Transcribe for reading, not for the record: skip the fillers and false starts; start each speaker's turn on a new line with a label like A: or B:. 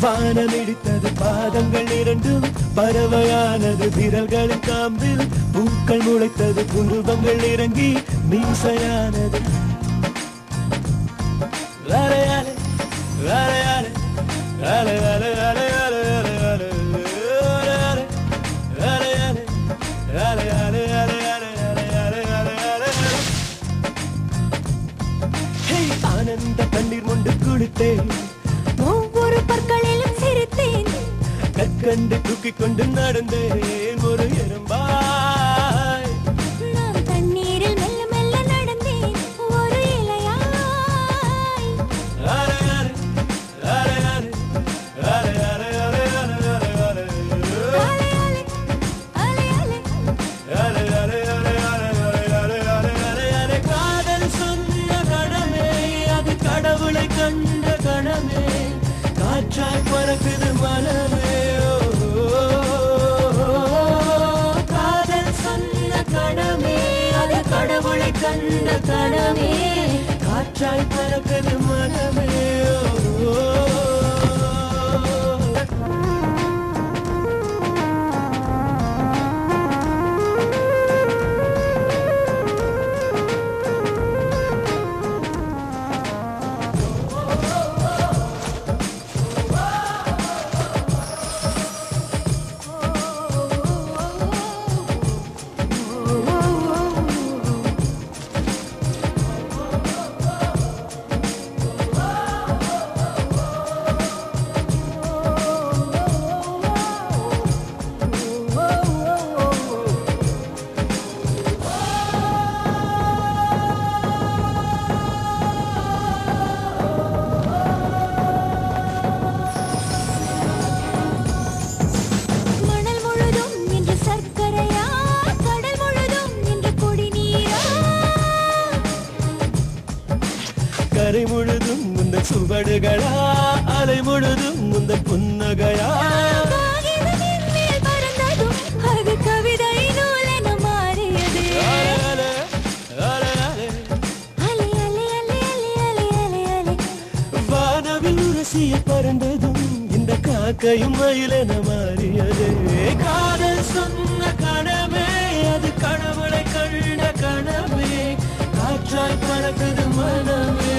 A: வானம் இடித்தது பாதங்கள் இரண்டும் பறவையானது விரல்களின் காம்பில் பூக்கள் முளைத்தது புருவங்கள் இறங்கி மீசையானது அலையாலே அலையாலே அலையாலே அலையாலே அலையாலே அலையாலே அலையாலே ஆனந்த கண்ணீர் கொண்டு குளித்தேன்
B: ஒவ்வொரு பற்களிலும் சிரித்தேன்
A: கற்கண்டு தூக்கிக் கொண்டு நடந்தேன் ஒரு எறும்பாய்
B: நான் தண்ணீரில் மெல்ல மெல்ல நடந்தேன் ஒரு இலையாய்
A: அலையாலே அலையாலே அலையாலே அலையாலே அலையாலே அலையாலே காதல் சொன்ன கணமே அது கடவுளை கண்ட கணமே காற்றாய் பறக்குது மனமே காதல் சொன்ன கணமே அது கடவுளை கண்ட கணமே காற்றாய் பறக்குது மனமே கரை முழுதும் முந்தன் சுவடுகளா அலை முழுதும் முந்தன் புன்னகையா
B: அது கவிதை நூலென மாறியது
A: வானவில் உரசிய பறந்ததும் இந்த காக்கையும் மயிலென மாறியது காதல் சொன்ன கணமே அது கடவுளை கண்ட கணமே காற்றாய் பறக்குது மனமே